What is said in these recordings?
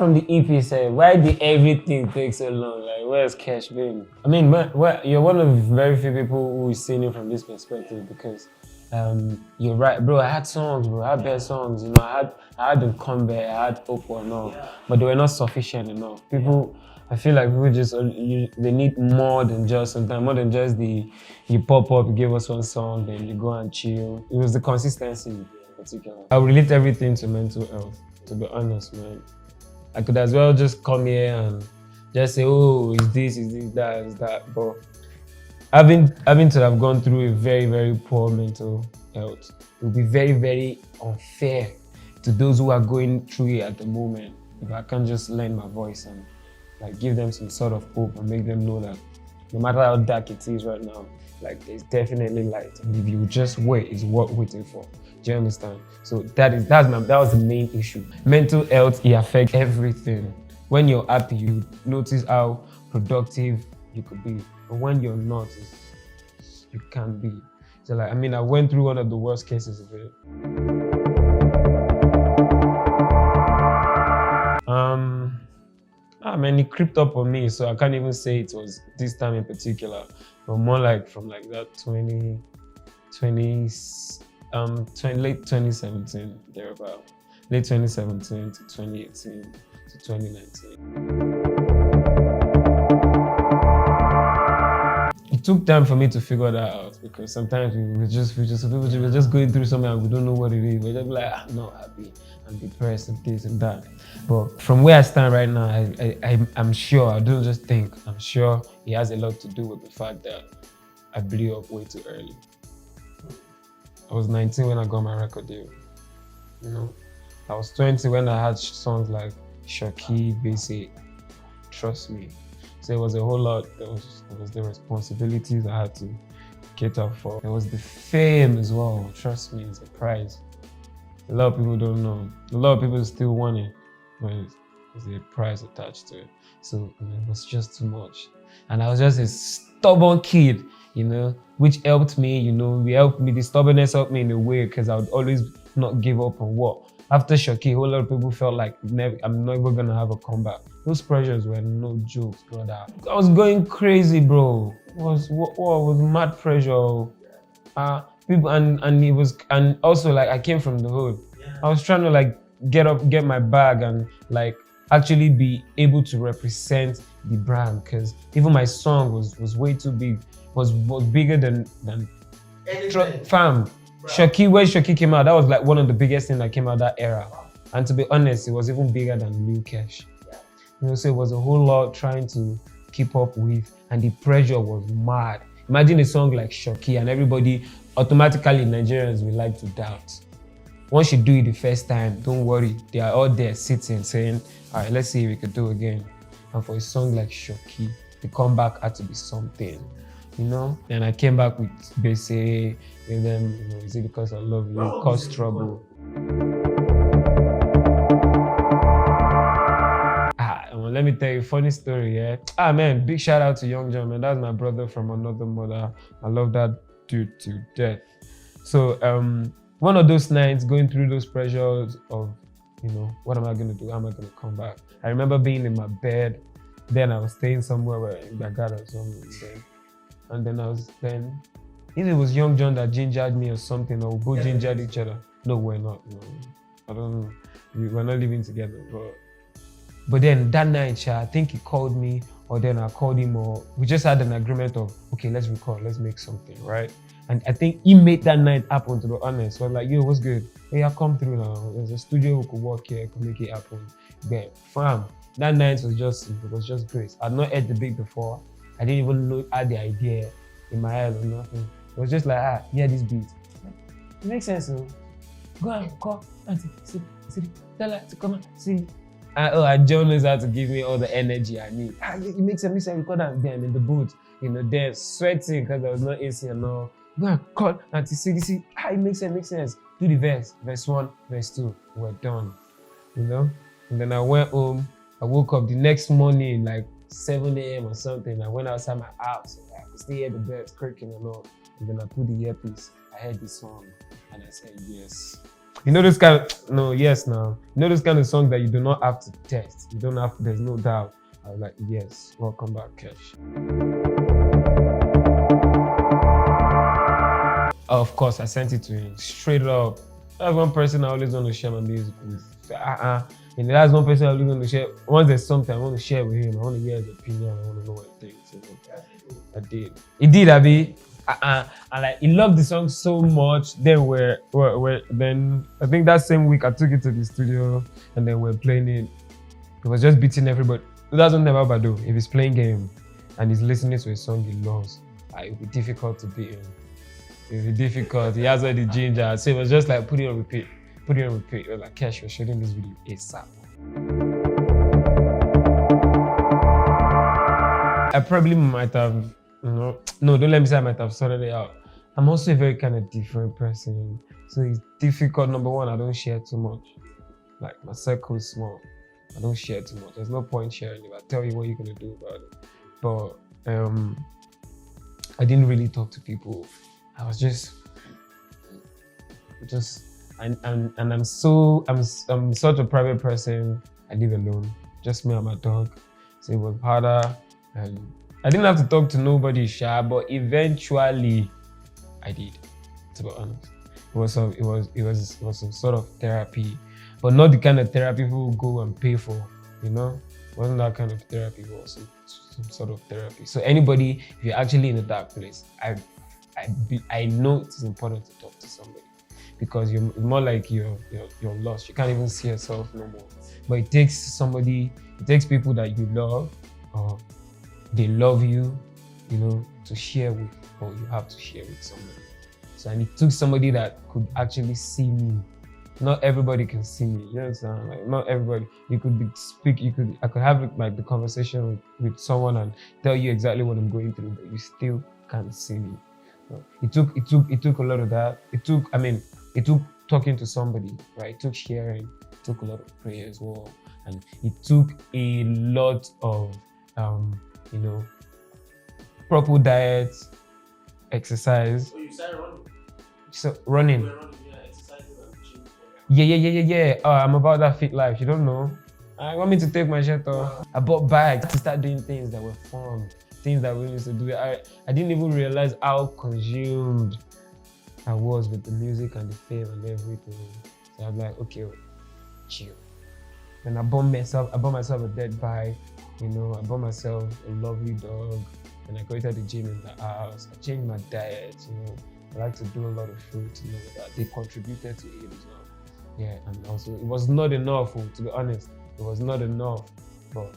from the EP, say, why did everything take so long? Like, where's Kesh been? I mean, you're one of very few people who is seeing it from this perspective because you're right, bro. I had songs, bro. I had bad songs. You know, I had them come back. I had hope or no, but they were not sufficient enough. People, I feel like people just they need more than just sometimes more than just you pop up, you give us one song, then you go and chill. It was the consistency in particular. I relate everything to mental health. To be honest, man, I could as well just come here and just say, oh, is this, that, is that. But having to have gone through a very, very poor mental health, it would be very, very unfair to those who are going through it at the moment if I can't just lend my voice and like give them some sort of hope and make them know that no matter how dark it is right now, like there's definitely light. And if you just wait, it's worth waiting for. Do you understand? So that was the main issue. Mental health, it affects everything. When you're happy, you notice how productive you could be. But when you're not, you can't be. So like, I mean, I went through one of the worst cases of it. Man, it creeped up on me, so I can't even say it was this time in particular, but more like from like that late 2017, thereabout. Late 2017 to 2018 to 2019. It took time for me to figure that out because sometimes we were just going through something and we don't know what it is. We're just like, I'm not happy, I'm depressed and this and that. But from where I stand right now, I'm sure, I don't just think, I'm sure it has a lot to do with the fact that I blew up way too early. I was 19 when I got my record deal. You know, I was 20 when I had songs like Shoki, Basic, Trust Me. So it was a whole lot. There was the responsibilities I had to cater for. There was the fame as well. Trust me, it's a prize. A lot of people don't know. A lot of people still want it, but there's a price attached to it. So it was just too much. And I was just a stubborn kid, you know, which helped me, you know, the stubbornness helped me in a way because I would always not give up on what. After Shoki, a whole lot of people felt like I'm never gonna have a comeback. Those pressures were no jokes, brother. I was going crazy, bro. It was mad pressure. People and also like I came from the hood. I was trying to like get my bag and like actually be able to represent the brand because even my song was way too big, was bigger than fam. Shoki, when Shoki came out, that was like one of the biggest things that came out that era. And to be honest, it was even bigger than Lil Kesh. You know, so it was a whole lot trying to keep up with, and the pressure was mad. Imagine a song like Shoki and everybody, automatically Nigerians will like to doubt. Once you do it the first time, don't worry, they are all there sitting saying, all right, let's see if we could do it again. And for a song like Shoki, the comeback had to be something. You know, and I came back with Bese, and then, you know, is it because I love you, cause trouble. Let me tell you a funny story, yeah. Man, big shout out to Young John, man. That's my brother from another mother. I love that dude to death. So, one of those nights, going through those pressures of, you know, what am I gonna do? How am I gonna come back? I remember being in my bed. Then I was staying somewhere where I got or something. And then if it was Young John that gingered me or something, or we both gingered each other. No, we're not. No, I don't know. We're not living together. But then that night, I think he called me, or then I called him, or we just had an agreement of, okay, let's record, let's make something, right? And I think he made that night happen, to be honest. So I was like, yo, what's good? Hey, I'll come through now. There's a studio who could work here, could make it happen. Then, fam, that night was just great. I'd not heard the beat before. I didn't even know I had the idea in my head or nothing. It was just like, yeah, this beat. It makes sense, no? Go and call auntie, see, tell her to come and see. And John knows how to give me all the energy I need. It makes sense, record that then in the booth, you know, there sweating because there was no AC and all. Go and call auntie, see. It makes sense. Do the verse 1, verse 2, we're done, you know? And then I went home. I woke up the next morning, like 7 a.m. or something. I went outside my house. I could still hear the birds creaking and all. And then I put the earpiece. I heard this song and I said, yes, You know this kind of no, yes now. You know this kind of song that you do not have to test. You don't have to, there's no doubt. I was like, yes, welcome back, Kesh. Of course, I sent it to him straight up. That's one person I always want to share my music with. And that's one person I always want to share. Once there's something I want to share with him, I want to hear his opinion. I want to know what he thinks. You know? I did. He did, Abi. And like he loved the song so much. Then then I think that same week I took it to the studio and then we're playing it. It was just beating everybody. That's what never bad though. If he's playing game and he's listening to a song he loves, it would be difficult to beat him. It would be difficult. He has all the ginger. So it was just like put it on repeat. Put it on repeat. It was like, Kesh, we're shooting this video ASAP. I probably might have, no, don't let me say I might have sorted it out. I'm also a very kind of different person. So it's difficult. Number one, I don't share too much. Like my circle is small. I don't share too much. There's no point sharing if I tell you what you're gonna do about it. But I didn't really talk to people. I was just and I'm such a private person. I live alone, just me and my dog. So it was harder, and I didn't have to talk to nobody, but eventually I did. To be honest, it was some sort of therapy, but not the kind of therapy people go and pay for. You know, it wasn't that kind of therapy. It was some sort of therapy. So anybody, if you're actually in a dark place, I know it is important to talk to somebody because you're more like you're lost. You can't even see yourself no more. But it takes people that you love or they love you, you know, to share with, or you have to share with somebody. So and it took somebody that could actually see me. Not everybody can see me. You understand? Like not everybody. I could have like the conversation with someone and tell you exactly what I'm going through, but you still can't see me. It took a lot of that. It took talking to somebody, right? It took sharing, it took a lot of prayer as well. And it took a lot of proper diet, exercise. So you started running? So running. You were running, exercising. Yeah. I'm about that fit life. You don't know. I want me to take my shirt off. I bought bags to start doing things that were fun. Things that we used to do. I didn't even realize how consumed I was with the music and the fame and everything. So I was like, okay, chill. And I bought myself a dead bike, you know, I bought myself a lovely dog, and I created the gym in the house. I changed my diet, you know. I like to do a lot of fruits, you know, that they contributed to it as well. Yeah, and also it was not enough, to be honest. It was not enough, but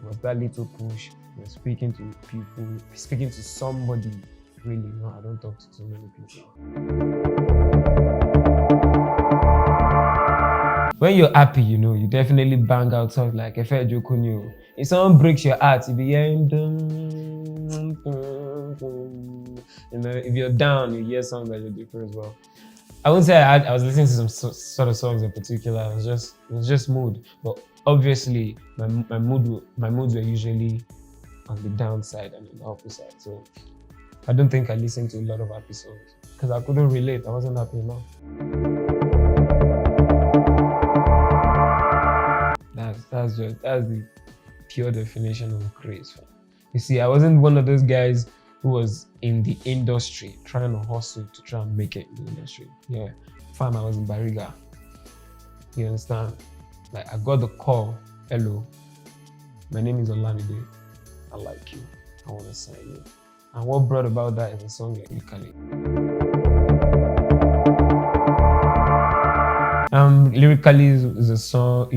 it was that little push. Speaking to people, speaking to somebody, really, no, I don't talk to too many people. When you're happy, you know, you definitely bang out songs like Efe Jokunyo. If someone breaks your heart, you be hearing you know, if you're down, you hear songs that you're different as well. I wouldn't say I was listening to some sort of songs in particular. It was just mood. But obviously, my moods were usually on the downside and on the opposite. So I don't think I listened to a lot of happy songs because I couldn't relate. I wasn't happy enough. That's the pure definition of craze. You see, I wasn't one of those guys who was in the industry trying to hustle to try and make it in the industry. Yeah, fam, I was in Bariga. You understand? Like I got the call, hello, my name is Olamide. I like you. I want to sign you. And what brought about that is a song like Lyrically. Lyrically is a song.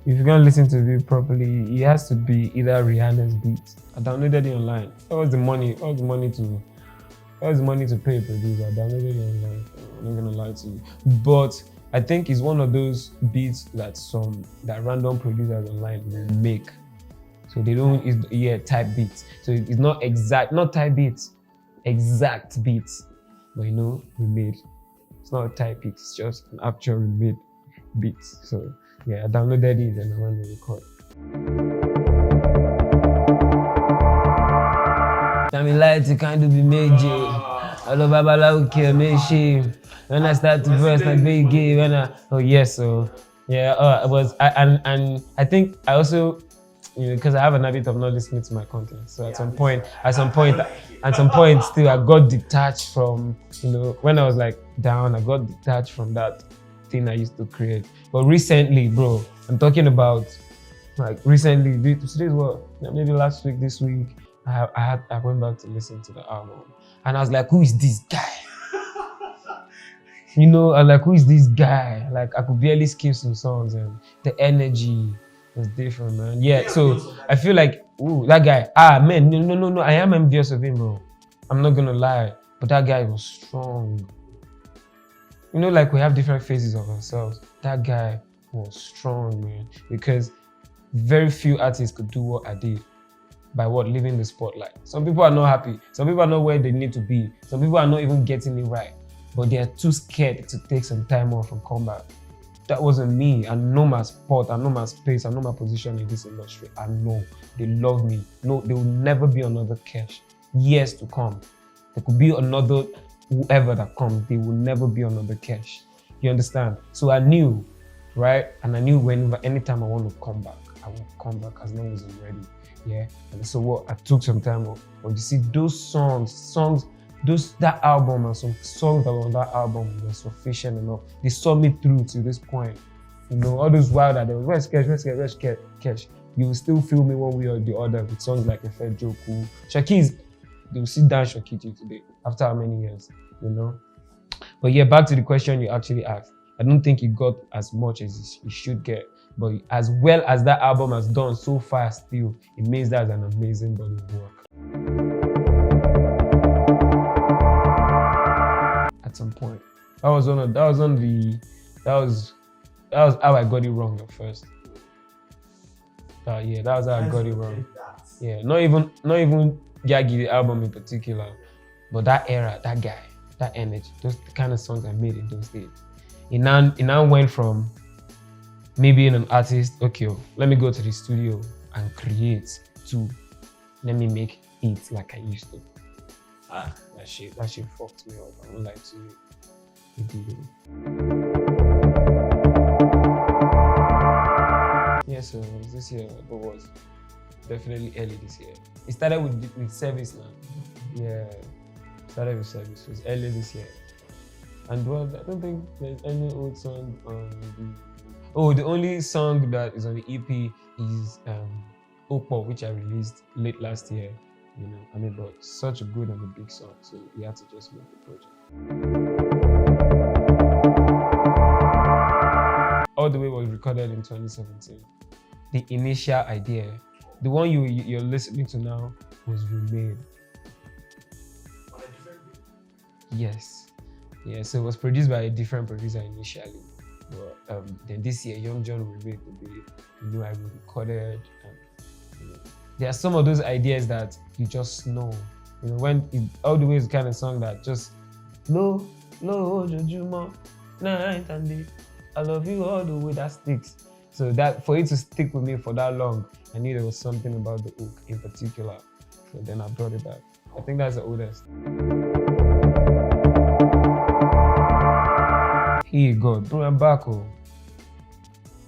If you're gonna listen to it properly, it has to be either Rihanna's beat. I downloaded it online. What was the money to pay a producer? I downloaded it online. I'm not gonna lie to you, but I think it's one of those beats that random producers online will make. So they don't, type beats. So it's not type beats, exact beats. But you know, remade. It's not a type beat, it's just an actual remade beat. So yeah, I downloaded it and I went to record. Tell me light to kind of be major. I love Babalawo kill me shame. When I start to verse like Biggie, oh yes, so yeah, it was and I think I also because I have an habit of not listening to my content. So at some point still I got detached from when I was like down, I got detached from that thing I used to create. But recently, bro, I'm talking about like recently, today's what? Maybe last week, this week, I went back to listen to the album, and I was like, who is this guy? I'm like, who is this guy? Like, I could barely skip some songs, and the energy was different, man. Yeah, so I feel like, ooh, that guy. Man, no. I am envious of him, bro. I'm not gonna lie, but that guy was strong. Like we have different phases of ourselves. That guy was strong, man, because very few artists could do what I did by leaving the spotlight. Some people are not happy. Some people are not where they need to be. Some people are not even getting it right, but they are too scared to take some time off and come back. That wasn't me. I know my spot. I know my space. I know my position in this industry. I know they love me. No, there will never be another Kesh. Years to come, there could be another whoever that comes. There will never be another Kesh. You understand? So I knew, right? And I knew anytime I want to come back, I will come back as long as I'm ready. Yeah. And so I took some time off. But you see, those songs, that album and some songs that were on that album were sufficient enough. They saw me through to this point. All those while that they were, where's Kesh? You will still feel me one way or the other with songs like Efe Joku. Shaki's, they will sit down Shaki to you today after how many years, But yeah, back to the question you actually asked. I don't think it got as much as it should get. But as well as that album has done so far still, it means that's an amazing body of work. At some point. That was how I got it wrong at first. That was how I got it wrong. Yeah, not even Yagi the album in particular, but that era, that guy, that energy, those kind of songs I made in those days. It now went from me being an artist, okay, let me go to the studio and create, to let me make it like I used to. That shit fucked me up. I won't lie to you. It did. Yeah, so it was this year, but was definitely early this year. It started with service now. Yeah, started with service. It was early this year. And I don't think there's any old song on the only song that is on the EP is Opo, which I released late last year. But such a good and a big song, so we had to just make the project. All the way was recorded in 2017. The initial idea, the one you're listening to now, was remade. Yes. Yeah, so it was produced by a different producer initially. But then this year, Young John remade the beat. I recorded. There are some of those ideas that you just know. All the way is the kind of song that just low, Jojuma, night and day. I love you all the way, that sticks. So that for it to stick with me for that long, I knew there was something about the hook in particular. So then I brought it back. I think that's the oldest. Here you go, bro, I'm back.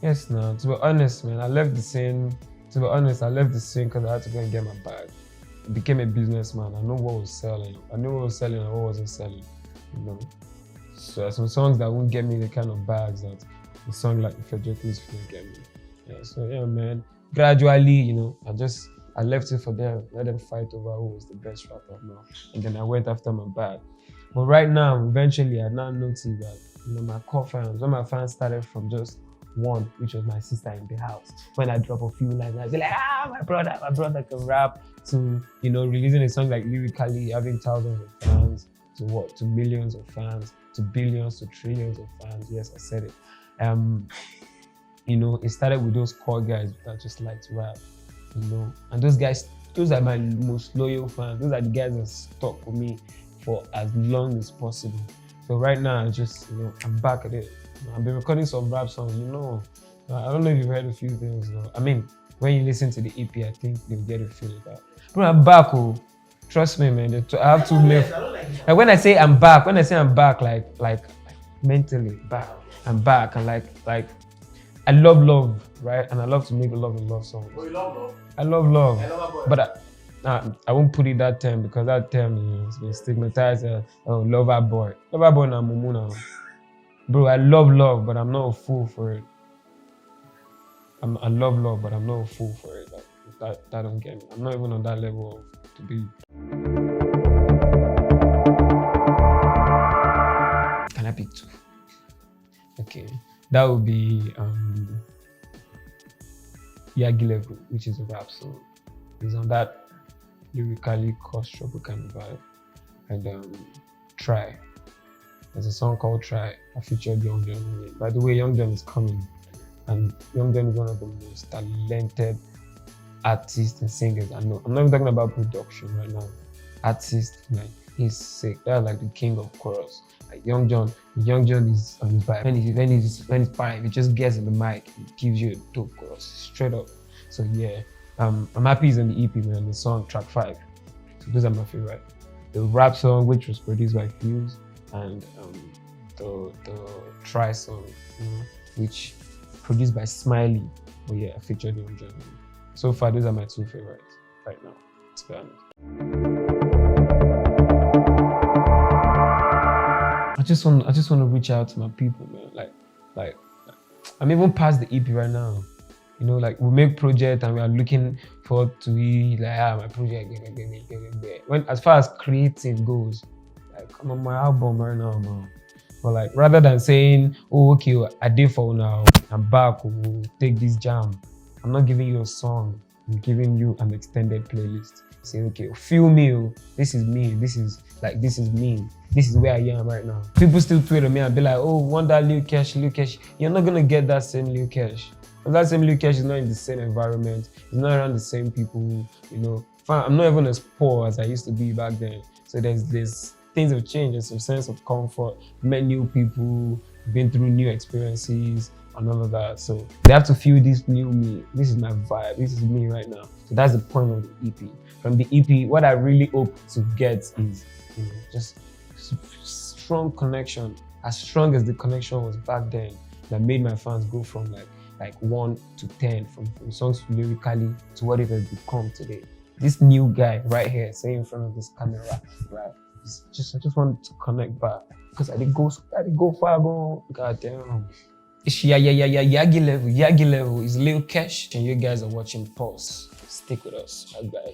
Yes, now, to be honest, man, I left the scene because I had to go and get my bag. I became a businessman. I know what was selling. I knew what was selling and what wasn't selling. So there are some songs that won't get me the kind of bags that the song like the Federico is gonna get me. Yeah, so yeah, man. Gradually, I left it for them, let them fight over who was the best rapper now. And then I went after my bag. But right now, eventually, I now noticed that my core fans, when my fans started from just one, which was my sister in the house. When I drop a few lines, I'd be like, my brother can rap, to releasing a song like lyrically, having thousands of fans, to millions of fans, to billions, to trillions of fans. Yes, I said it. It started with those core guys that just like to rap, and those guys, those are my most loyal fans. Those are the guys that stuck with me for as long as possible. So right now, I just, I'm back at it. I've been recording some rap songs, I don't know if you've heard a few things, though. When you listen to the EP, I think you'll get a feel of that. Bro, I'm back, Trust me, man. I have to make. And when I say I'm back, like mentally back, I'm back, and like I love, right? And I love to make love songs. Oh, you love love? I love love, I love her, but I won't put it that term because that term has been stigmatized as lover boy. Lover boy na mumu now. Bro, I love love, but I'm not a fool for it. I love love, but I'm not a fool for it. Like, that don't get me. I'm not even on that level to be. Can I pick two? Okay, that would be Yagi Level, which is a rap song. It's on that lyrically cause trouble kind of vibe. And Try. There's a song called Try. I featured Young John in it. By the way, Young John is coming, and Young John is one of the most talented artists and singers I know. I'm not even talking about production right now. Artist, like, he's sick. That's like the king of chorus. Like Young John is on his vibe. When he's fine, he just gets in the mic and gives you a dope chorus straight up. So yeah, I'm happy he's on the EP, man. The song track 5. So those are my favorite. The rap song, which was produced by Fuse, and the Try song, which produced by Smiley. But yeah, I featured Young John. So far, those are my 2 favorites right now, to be honest. I just want to reach out to my people, man. Like I'm even past the EP right now. You know, like we make project and we are looking forward to it. Like, my project, when as far as creating goes, like I'm on my album right now, man. But like rather than saying, oh okay, I did for now, I'm back, we'll take this jam. I'm not giving you a song. I'm giving you an extended playlist. Saying, okay, feel me, this is me, this is me, this is where I am right now. People still tweet at me and be like, oh, want that Lil Kesh. You're not gonna get that same Lil Kesh. Because that same Lil Kesh is not in the same environment, it's not around the same people, you know. I'm not even as poor as I used to be back then. So there's things have changed, there's some sense of comfort, met new people, been through new experiences, and all of that. So they have to feel this new me. This is my vibe. This is me right now. So that's the point of the EP. From the EP, what I really hope to get is, just strong connection, as strong as the connection was back then, that made my fans go from like 1 to 10, from songs lyrically to what it has become today. This new guy right here, saying in front of this camera, right? I just want to connect back because I did go far, go. God damn. It's Yagi level is Lil Kesh, and you guys are watching Pulse. Stick with us. Bye.